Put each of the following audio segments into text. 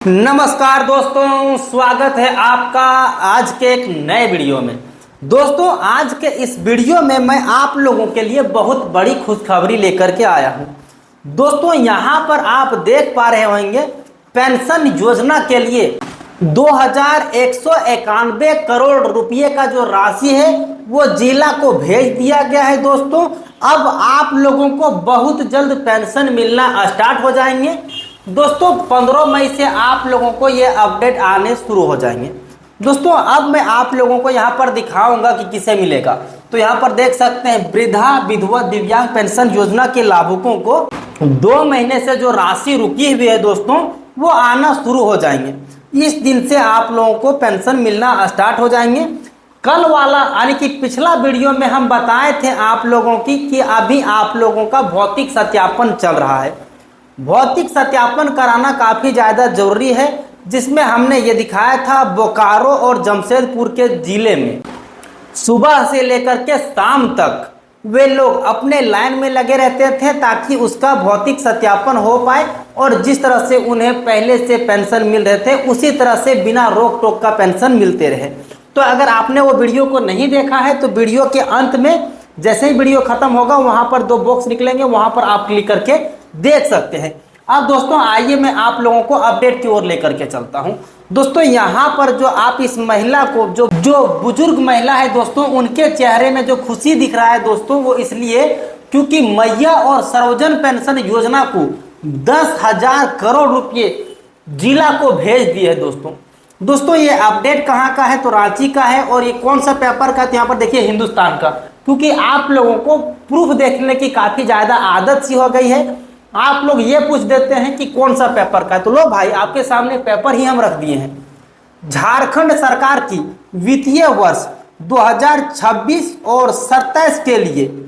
नमस्कार दोस्तों, स्वागत है आपका आज के एक नए वीडियो में। दोस्तों, आज के इस वीडियो में मैं आप लोगों के लिए बहुत बड़ी खुशखबरी लेकर के आया हूं। दोस्तों, यहां पर आप देख पा रहे होंगे पेंशन योजना के लिए 2191 करोड़ रुपए का जो राशि है वो जिला को भेज दिया गया है। दोस्तों, अब आप लोगों को बहुत जल्द पेंशन मिलना स्टार्ट हो जाएंगे। दोस्तों, 15 मई से आप लोगों को ये अपडेट आने शुरू हो जाएंगे। दोस्तों, अब मैं आप लोगों को यहाँ पर दिखाऊंगा कि किसे मिलेगा। तो यहाँ पर देख सकते हैं वृद्धा विधवा दिव्यांग पेंशन योजना के लाभुकों को 2 महीने से जो राशि रुकी हुई है दोस्तों, वो आना शुरू हो जाएंगे। इस दिन से आप लोगों को पेंशन मिलना स्टार्ट हो जाएंगे। कल वाला यानी कि पिछला वीडियो में हम बताए थे आप लोगों की कि अभी आप लोगों का भौतिक सत्यापन चल रहा है। भौतिक सत्यापन कराना काफ़ी ज़्यादा ज़रूरी है, जिसमें हमने ये दिखाया था बोकारो और जमशेदपुर के ज़िले में सुबह से लेकर के शाम तक वे लोग अपने लाइन में लगे रहते थे ताकि उसका भौतिक सत्यापन हो पाए और जिस तरह से उन्हें पहले से पेंशन मिल रहे थे उसी तरह से बिना रोक टोक का पेंशन मिलते रहे। तो अगर आपने वो वीडियो को नहीं देखा है तो वीडियो के अंत में जैसे ही वीडियो खत्म होगा वहाँ पर 2 बॉक्स निकलेंगे, वहाँ पर आप क्लिक करके देख सकते हैं। अब दोस्तों आइए मैं आप लोगों को अपडेट की ओर लेकर के चलता हूं। दोस्तों, यहाँ पर जो आप इस महिला को जो बुजुर्ग महिला है दोस्तों, उनके चेहरे में जो खुशी दिख रहा है दोस्तों, वो इसलिए क्योंकि मैया और सर्वजन पेंशन योजना को 10,000 करोड़ रुपये जिला को भेज दिए दोस्तों, ये अपडेट कहाँ का है तो रांची का है। और ये कौन सा पेपर का, तो यहाँ पर देखिए हिंदुस्तान का, क्योंकि आप लोगों को प्रूफ देखने की काफी ज्यादा आदत सी हो गई है। आप लोग ये पूछ देते हैं कि कौन सा पेपर का है, तो लो भाई आपके सामने पेपर ही हम रख दिए हैं। झारखंड सरकार की वित्तीय वर्ष 2026 और 27 के लिए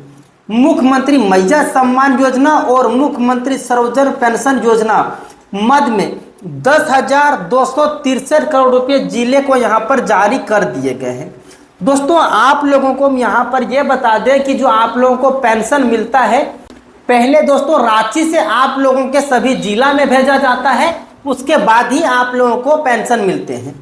मुख्यमंत्री मैया सम्मान योजना और मुख्यमंत्री सर्वजन पेंशन योजना मद में 10,263 करोड़ रुपए जिले को यहाँ पर जारी कर दिए गए हैं। दोस्तों, आप लोगों को यहाँ पर यह बता दें कि जो आप लोगों को पेंशन मिलता है, पहले दोस्तों रांची से आप लोगों के सभी जिला में भेजा जाता है, उसके बाद ही आप लोगों को पेंशन मिलते हैं।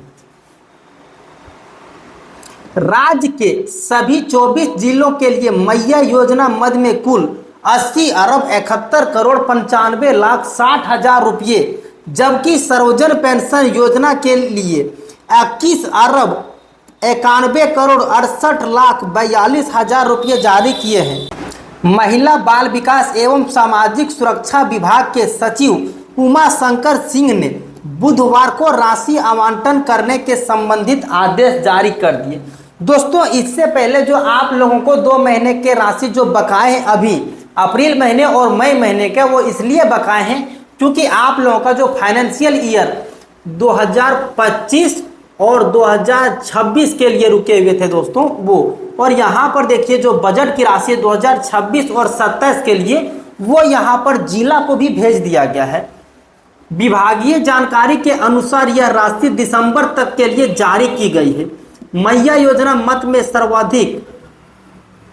राज्य के सभी 24 जिलों के लिए मैया योजना मद में कुल 80 अरब 71 करोड़ 95 लाख 60 हजार रुपये, जबकि सर्वजन पेंशन योजना के लिए 21 अरब 91 करोड़ 68 लाख 42 हजार रुपये जारी किए हैं। महिला बाल विकास एवं सामाजिक सुरक्षा विभाग के सचिव उमा शंकर सिंह ने बुधवार को राशि आवंटन करने के संबंधित आदेश जारी कर दिए। दोस्तों, इससे पहले जो आप लोगों को 2 महीने के राशि जो बकाए हैं अभी अप्रैल महीने और मई महीने के, वो इसलिए बकाए हैं क्योंकि आप लोगों का जो फाइनेंशियल ईयर 2025 और 2026 के लिए रुके हुए थे दोस्तों वो, और यहाँ पर देखिए जो बजट की राशि 2026 और 27 के लिए वो यहाँ पर जिला को भी भेज दिया गया है। विभागीय जानकारी के अनुसार यह राशि दिसंबर तक के लिए जारी की गई है। मैया योजना मद में सर्वाधिक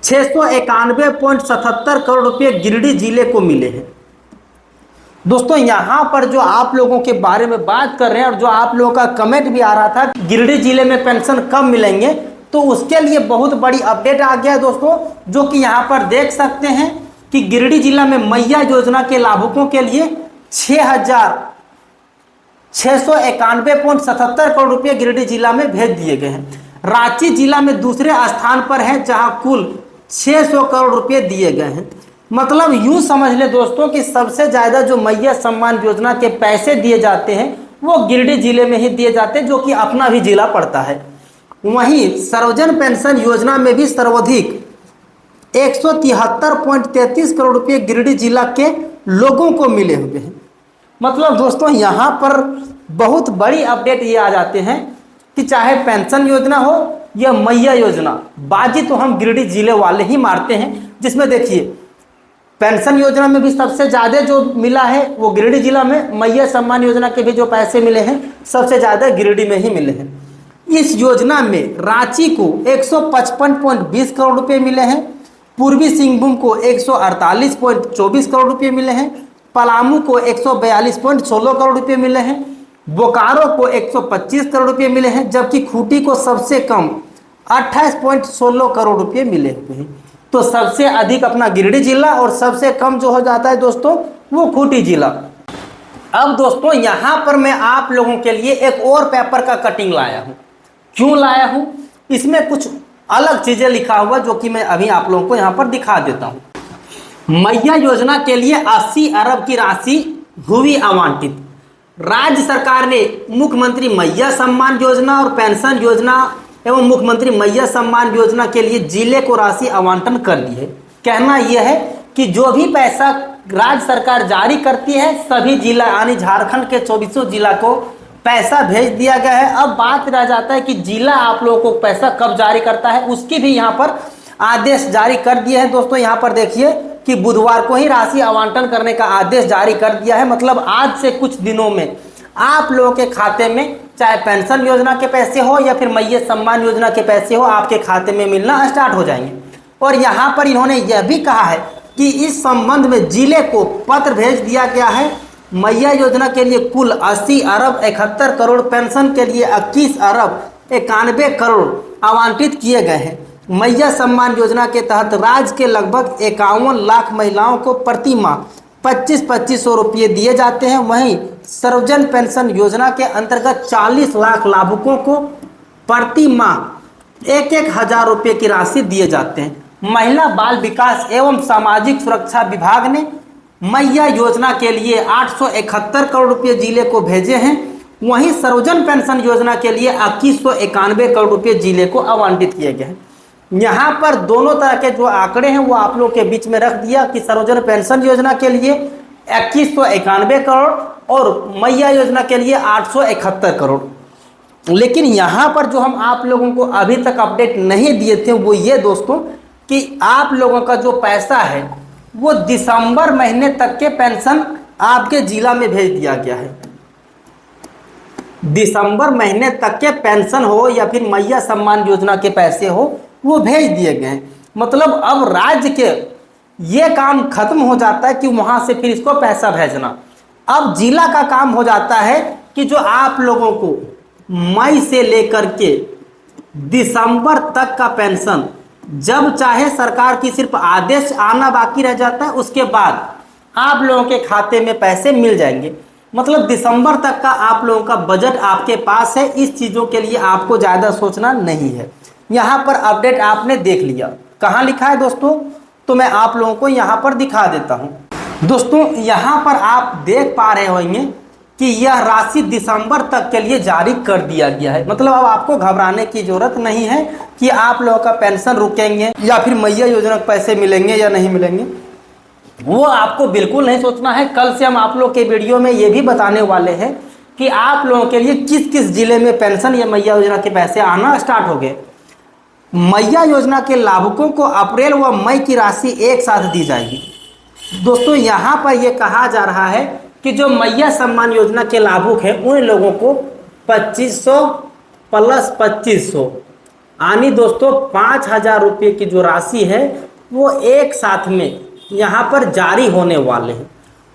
691.77 करोड़ रुपये गिरिडीह जिले को मिले हैं। दोस्तों, यहाँ पर जो आप लोगों के बारे में बात कर रहे हैं और जो आप लोगों का कमेंट भी आ रहा था गिरिडीह जिले में पेंशन कब मिलेंगे, तो उसके लिए बहुत बड़ी अपडेट आ गया है दोस्तों, जो कि यहाँ पर देख सकते हैं कि गिरिडीह जिला में मैया योजना के लाभुकों के लिए 6,691.77 करोड़ रुपये गिरिडीह जिला में भेज दिए गए हैं। रांची जिला में दूसरे स्थान पर है जहां कुल 600 करोड़ रुपये दिए गए हैं। मतलब यूं समझ ले दोस्तों कि सबसे ज्यादा जो मैया सम्मान योजना के पैसे दिए जाते हैं वो गिरिडीह जिले में ही दिए जाते हैं, जो कि अपना भी जिला पड़ता है। वहीं सर्वजन पेंशन योजना में भी सर्वाधिक 173.33 करोड़ रुपये गिरिडीह जिला के लोगों को मिले हुए हैं। मतलब दोस्तों, यहाँ पर बहुत बड़ी अपडेट ये आ जाते हैं कि चाहे पेंशन योजना हो या मैया योजना, बाजी तो हम गिरिडीह जिले वाले ही मारते हैं। जिसमें देखिए पेंशन योजना में भी सबसे ज़्यादा जो मिला है वो गिरिडीह जिला में, मैया सम्मान योजना के भी जो पैसे मिले हैं सबसे ज़्यादा गिरिडीह में ही मिले हैं। इस योजना में रांची को 155.20 करोड़ रुपए मिले हैं, पूर्वी सिंहभूम को 148.24 करोड़ रुपए मिले हैं, पलामू को 142.16 करोड़ रुपए मिले हैं, बोकारो को 125 करोड़ रुपए मिले हैं, जबकि खूंटी को सबसे कम 28.16 करोड़ रुपए मिले हुए हैं। तो सबसे अधिक अपना गिरिडीह जिला और सबसे कम जो हो जाता है दोस्तों वो खूंटी जिला। अब दोस्तों यहाँ पर मैं आप लोगों के लिए एक और पेपर का कटिंग लाया हूँ। क्यों लाया हूँ? इसमें कुछ अलग चीजें लिखा हुआ जो कि मैं अभी आप लोगों को यहाँ पर दिखा देता हूँ। मैया योजना के लिए 80 अरब की राशि हुई आवंटित। राज्य सरकार ने मुख्यमंत्री मैया सम्मान योजना और पेंशन योजना एवं मुख्यमंत्री मैया सम्मान योजना के लिए जिले को राशि आवंटन कर दी है। कहना यह है कि जो भी पैसा राज्य सरकार जारी करती है सभी जिला यानी झारखंड के 24 जिला को पैसा भेज दिया गया है। अब बात रह जाता है कि जिला आप लोगों को पैसा कब जारी करता है, उसकी भी यहाँ पर आदेश जारी कर दिए हैं। दोस्तों यहाँ पर देखिए कि बुधवार को ही राशि आवंटन करने का आदेश जारी कर दिया है। मतलब आज से कुछ दिनों में आप लोगों के खाते में चाहे पेंशन योजना के पैसे हो या फिर मैया सम्मान योजना के पैसे हो आपके खाते में मिलना स्टार्ट हो जाएंगे। और यहाँ पर इन्होंने यह भी कहा है कि इस संबंध में जिले को पत्र भेज दिया गया है। मैया योजना के लिए कुल 80 अरब 71 करोड़, पेंशन के लिए 21 अरब 91 करोड़ आवंटित किए गए हैं। मैया सम्मान योजना के तहत राज्य के लगभग 51 लाख महिलाओं को प्रति माह 2500 रुपये दिए जाते हैं। वहीं सर्वजन पेंशन योजना के अंतर्गत 40 लाख लाभुकों को प्रति माह 1,000 रुपये की राशि दिए जाते हैं। महिला बाल विकास एवं सामाजिक सुरक्षा विभाग ने मैया योजना के लिए 871 करोड़ रुपये जिले को भेजे हैं। वहीं सर्वजन पेंशन योजना के लिए 2191 करोड़ रुपये जिले को आवंटित किए गए हैं। यहाँ पर दोनों तरह के जो आंकड़े हैं वो आप लोग के बीच में रख दिया कि सर्वजन पेंशन योजना के लिए 2191 करोड़ और मैया योजना के लिए 871 करोड़। लेकिन यहाँ पर जो हम आप लोगों को अभी तक अपडेट नहीं दिए थे वो ये दोस्तों कि आप लोगों का जो पैसा है वो दिसंबर महीने तक के पेंशन आपके जिला में भेज दिया गया है। दिसंबर महीने तक के पेंशन हो या फिर मैया सम्मान योजना के पैसे हो वो भेज दिए गए हैं। मतलब अब राज्य के ये काम खत्म हो जाता है कि वहां से फिर इसको पैसा भेजना। अब जिला का काम हो जाता है कि जो आप लोगों को मई से लेकर के दिसंबर तक का पेंशन जब चाहे सरकार की सिर्फ आदेश आना बाकी रह जाता है, उसके बाद आप लोगों के खाते में पैसे मिल जाएंगे। मतलब दिसंबर तक का आप लोगों का बजट आपके पास है। इस चीज़ों के लिए आपको ज़्यादा सोचना नहीं है। यहाँ पर अपडेट आपने देख लिया, कहाँ लिखा है दोस्तों, तो मैं आप लोगों को यहाँ पर दिखा देता हूँ। दोस्तों यहाँ पर आप देख पा रहे होंगे कि यह राशि दिसंबर तक के लिए जारी कर दिया गया है। मतलब अब आपको घबराने की जरूरत नहीं है कि आप लोगों का पेंशन रुकेंगे या फिर मैया योजना के पैसे मिलेंगे या नहीं मिलेंगे, वो आपको बिल्कुल नहीं सोचना है। कल से हम आप लोग के वीडियो में ये भी बताने वाले हैं कि आप लोगों के लिए किस किस जिले में पेंशन या मैया योजना के पैसे आना स्टार्ट हो गए। मैया योजना के लाभुकों को अप्रैल व मई की राशि एक साथ दी जाएगी। दोस्तों यहाँ पर यह कहा जा रहा है कि जो मैया सम्मान योजना के लाभुक हैं उन लोगों को 2500 प्लस 2500 यानी दोस्तों 5,000 रुपये की जो राशि है वो एक साथ में यहाँ पर जारी होने वाले हैं।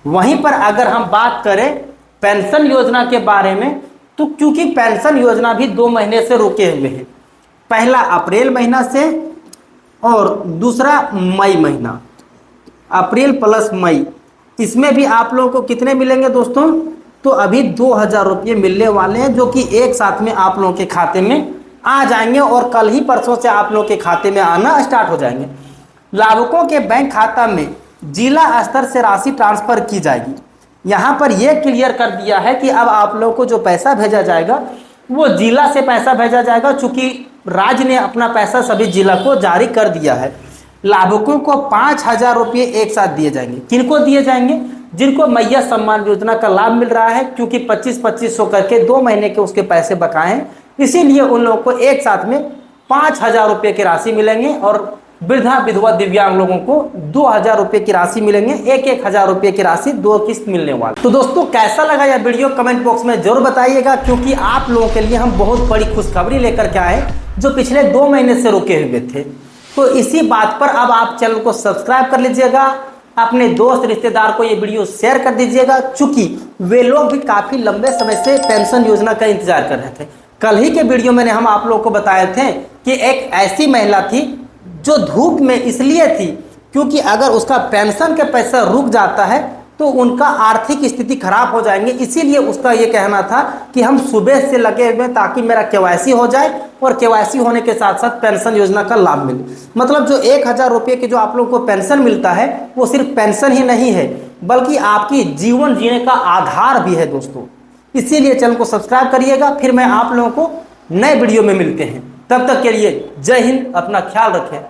वहीं पर अगर हम बात करें पेंशन योजना के बारे में, तो क्योंकि पेंशन योजना भी 2 महीने से रुके हुए हैं, पहला अप्रैल महीना से और दूसरा मई महीना, अप्रैल प्लस मई, इसमें भी आप लोगों को कितने मिलेंगे दोस्तों, तो अभी 2,000 रुपये मिलने वाले हैं जो कि एक साथ में आप लोगों के खाते में आ जाएंगे और कल ही परसों से आप लोगों के खाते में आना स्टार्ट हो जाएंगे। लाभुकों के बैंक खाता में जिला स्तर से राशि ट्रांसफर की जाएगी। यहाँ पर यह क्लियर कर दिया है कि अब आप लोगों को जो पैसा भेजा जाएगा वो जिला से पैसा भेजा जाएगा, चूंकि राज्य ने अपना पैसा सभी जिला को जारी कर दिया है। लाभुकों को 5,000 रुपये एक साथ दिए जाएंगे। किनको दिए जाएंगे? जिनको मैया सम्मान योजना का लाभ मिल रहा है, क्योंकि 2500 करके 2 महीने के उसके पैसे बकाए हैं, इसीलिए उन लोगों को एक साथ में 5,000 रुपये की राशि मिलेंगे और वृद्धा विधवा दिव्यांग लोगों को 2,000 रुपये की राशि मिलेंगे। 1,000 रुपये की राशि 2 किस्त मिलने वाली। तो दोस्तों कैसा लगा यह वीडियो कमेंट बॉक्स में जरूर बताइएगा, क्योंकि आप लोगों के लिए हम बहुत बड़ी खुशखबरी लेकर के आए जो पिछले 2 महीने से रुके हुए थे। तो इसी बात पर अब आप चैनल को सब्सक्राइब कर लीजिएगा अपने दोस्त रिश्तेदार को ये वीडियो शेयर कर दीजिएगा, चूंकि वे लोग भी काफ़ी लंबे समय से पेंशन योजना का इंतजार कर रहे थे। कल ही के वीडियो में हम आप लोगों को बताए थे कि एक ऐसी महिला थी जो धूप में इसलिए थी क्योंकि अगर उसका पेंशन का पैसा रुक जाता है तो उनका आर्थिक स्थिति खराब हो जाएंगे, इसीलिए उसका ये कहना था कि हम सुबह से लगे हुए ताकि मेरा केवाईसी हो जाए और केवाईसी होने के साथ साथ पेंशन योजना का लाभ मिले। मतलब जो 1000 रुपये की जो आप लोगों को पेंशन मिलता है वो सिर्फ पेंशन ही नहीं है बल्कि आपकी जीवन जीने का आधार भी है दोस्तों। इसीलिए चैनल को सब्सक्राइब करिएगा। फिर मैं आप लोगों को नए वीडियो में मिलते हैं, तब तक के लिए जय हिंद, अपना ख्याल रखें।